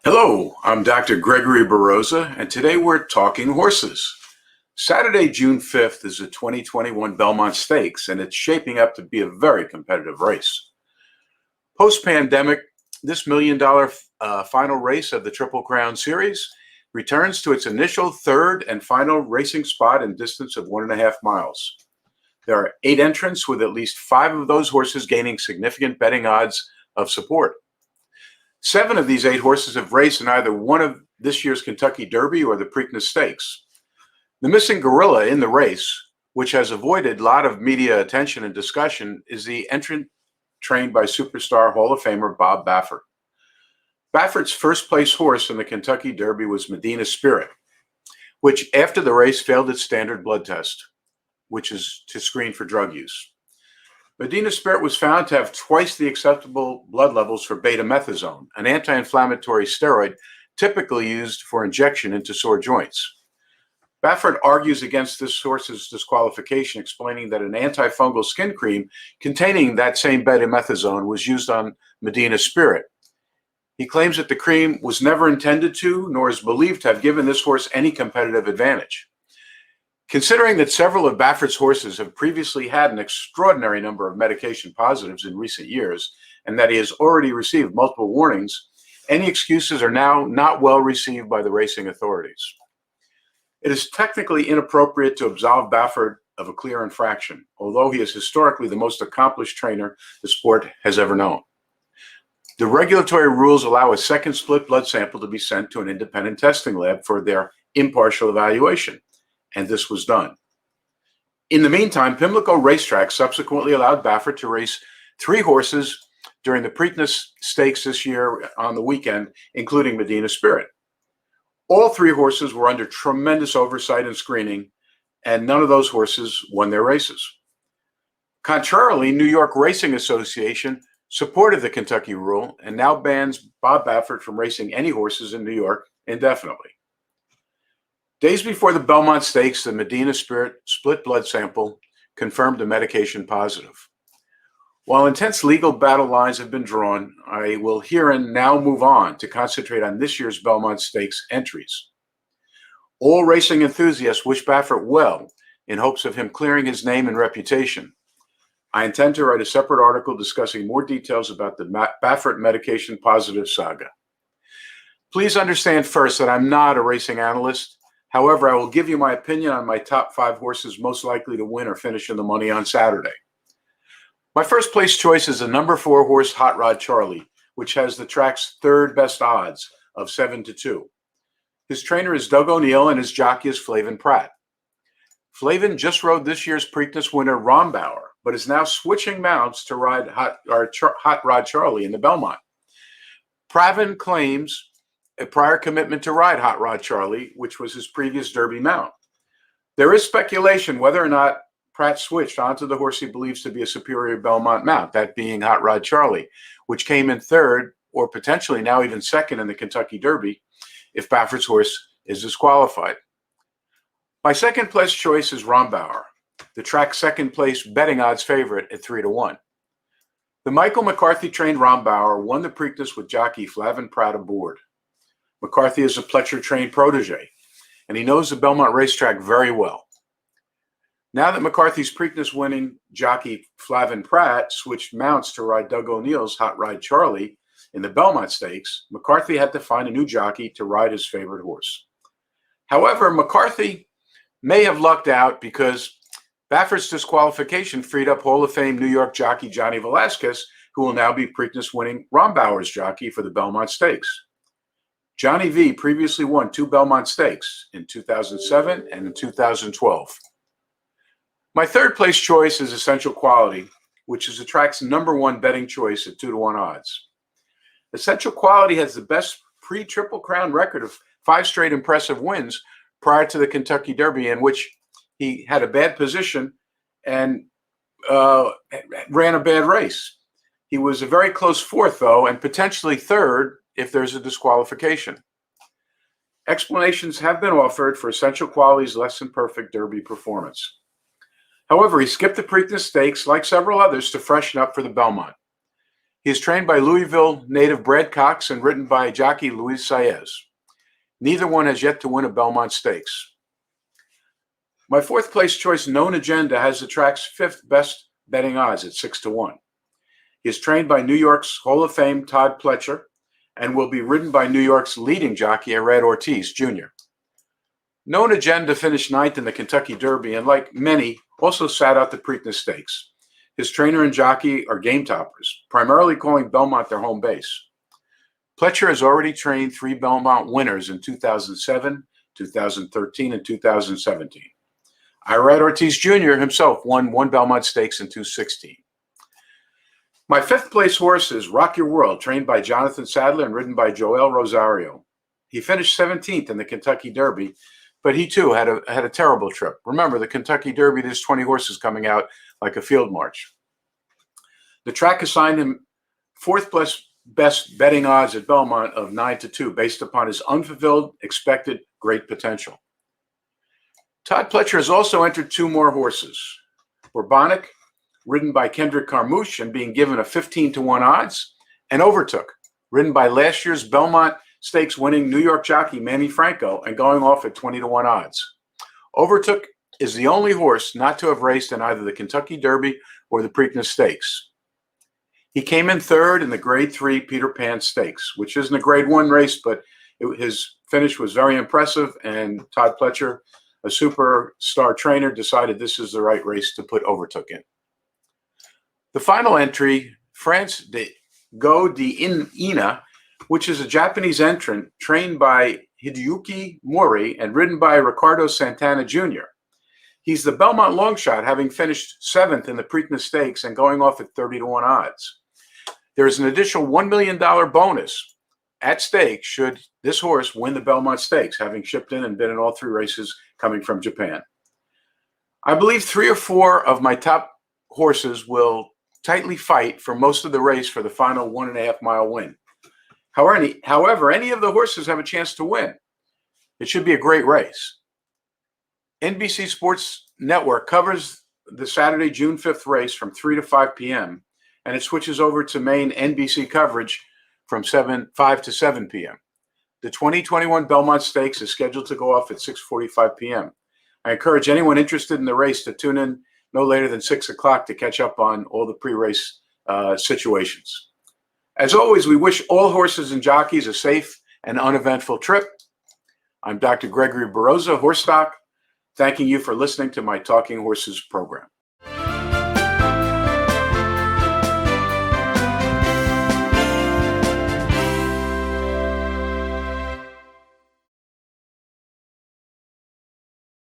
Hello, I'm Dr. Gregory Beroza, and today we're talking horses. Saturday, June 5th is the 2021 Belmont Stakes, and it's shaping up to be a very competitive race. Post-pandemic, this $1 million final race of the Triple Crown Series returns to its initial third and final racing spot in distance of 1.5 miles. There are 8 entrants, with at least 5 of those horses gaining significant betting odds of support. 7 of these 8 horses have raced in either one of this year's Kentucky Derby or the Preakness Stakes. The missing gorilla in the race, which has avoided a lot of media attention and discussion, is the entrant trained by superstar Hall of Famer Bob Baffert. Baffert's first place horse in the Kentucky Derby was Medina Spirit, which after the race failed its standard blood test, which is to screen for drug use. Medina Spirit was found to have twice the acceptable blood levels for betamethasone, an anti-inflammatory steroid typically used for injection into sore joints. Baffert argues against this horse's disqualification, explaining that an antifungal skin cream containing that same betamethasone was used on Medina Spirit. He claims that the cream was never intended to, nor is believed to have given this horse any competitive advantage. Considering that several of Baffert's horses have previously had an extraordinary number of medication positives in recent years, and that he has already received multiple warnings, any excuses are now not well received by the racing authorities. It is technically inappropriate to absolve Baffert of a clear infraction, although he is historically the most accomplished trainer the sport has ever known. The regulatory rules allow a second split blood sample to be sent to an independent testing lab for their impartial evaluation, and this was done. In the meantime, Pimlico Racetrack subsequently allowed Baffert to race 3 horses during the Preakness Stakes this year on the weekend, including Medina Spirit. All 3 horses were under tremendous oversight and screening, and none of those horses won their races. Contrarily, New York Racing Association supported the Kentucky rule and now bans Bob Baffert from racing any horses in New York indefinitely. Days before the Belmont Stakes, the Medina Spirit split blood sample confirmed a medication positive. While intense legal battle lines have been drawn, I will here and now move on to concentrate on this year's Belmont Stakes entries. All racing enthusiasts wish Baffert well in hopes of him clearing his name and reputation. I intend to write a separate article discussing more details about the Baffert medication positive saga. Please understand first that I'm not a racing analyst. However, I will give you my opinion on my top 5 horses most likely to win or finish in the money on Saturday. My first place choice is the number 4 horse Hot Rod Charlie, which has the track's 3rd best odds of 7-2. His trainer is Doug O'Neill and his jockey is Flavin Pratt. Flavin just rode this year's Preakness winner Ronbauer, but is now switching mounts to ride Hot Rod Charlie in the Belmont. Pravin claims a prior commitment to ride Hot Rod Charlie, which was his previous Derby mount. There is speculation whether or not Pratt switched onto the horse he believes to be a superior Belmont mount, that being Hot Rod Charlie, which came in 3rd or potentially now even 2nd in the Kentucky Derby if Baffert's horse is disqualified. My second place choice is Ronbauer, the track's 2nd place betting odds favorite at 3-1. The Michael McCarthy trained Ronbauer won the Preakness with jockey Flavin Pratt aboard. McCarthy is a Pletcher trained protege, and he knows the Belmont racetrack very well. Now that McCarthy's Preakness winning jockey Flavin Pratt switched mounts to ride Doug O'Neill's Hot Rod Charlie in the Belmont Stakes, McCarthy had to find a new jockey to ride his favorite horse. However, McCarthy may have lucked out because Baffert's disqualification freed up Hall of Fame New York jockey Johnny Velazquez, who will now be Preakness winning Ronbauer's jockey for the Belmont Stakes. Johnny V previously won 2 Belmont Stakes in 2007 and in 2012. My 3rd place choice is Essential Quality, which is the track's number 1 betting choice at 2-1 odds. Essential Quality has the best pre-Triple Crown record of 5 straight impressive wins prior to the Kentucky Derby, in which he had a bad position and ran a bad race. He was a very close 4th, though, and potentially 3rd if there's a disqualification. Explanations have been offered for Essential Quality's less than perfect Derby performance. However, he skipped the Preakness Stakes, like several others, to freshen up for the Belmont. He is trained by Louisville native Brad Cox and ridden by jockey Luis Saez. Neither one has yet to win a Belmont Stakes. My fourth place choice, Known Agenda, has the track's fifth best betting odds at 6-1. He is trained by New York's Hall of Fame Todd Pletcher and will be ridden by New York's leading jockey, Irad Ortiz Jr. Known Agenda finished ninth in the Kentucky Derby and, like many, also sat out the Preakness Stakes. His trainer and jockey are game toppers, primarily calling Belmont their home base. Pletcher has already trained 3 Belmont winners in 2007, 2013, and 2017. Irad Ortiz Jr. himself won 1 Belmont Stakes in 2016. My fifth place horse is Rock Your World, trained by Jonathan Sadler and ridden by Joel Rosario. He finished 17th in the Kentucky Derby, but he too had a terrible trip. Remember, the Kentucky Derby, there's 20 horses coming out like a field march. The track assigned him fourth best betting odds at Belmont of 9-2, based upon his unfulfilled, expected great potential. Todd Pletcher has also entered 2 more horses. Bourbonic, ridden by Kendrick Carmouche and being given a 15-1 odds, and Overtook, ridden by last year's Belmont Stakes winning New York jockey Manny Franco and going off at 20-1 odds. Overtook is the only horse not to have raced in either the Kentucky Derby or the Preakness Stakes. He came in third in the Grade 3 Peter Pan Stakes, which isn't a Grade 1 race, but his finish was very impressive, and Todd Pletcher, a superstar trainer, decided this is the right race to put Overtook in. The final entry, France de Godina, which is a Japanese entrant trained by Hideyuki Mori and ridden by Ricardo Santana Jr. He's the Belmont long shot, having finished 7th in the Preakness Stakes and going off at 30-1 odds. There is an additional $1 million bonus at stake should this horse win the Belmont Stakes, having shipped in and been in all 3 races coming from Japan. I believe 3 or 4 of my top horses will tightly fight for most of the race for the final 1.5-mile win. However, any of the horses have a chance to win. It should be a great race. NBC Sports Network covers the Saturday, June 5th race from 3 to 5 p.m., and it switches over to main NBC coverage from 5 to 7 p.m. The 2021 Belmont Stakes is scheduled to go off at 6:45 p.m. I encourage anyone interested in the race to tune in no later than 6 o'clock to catch up on all the pre-race situations. As always, we wish all horses and jockeys a safe and uneventful trip. I'm Dr. Gregory Beroza, HorseDoc, thanking you for listening to my Talking Horses program.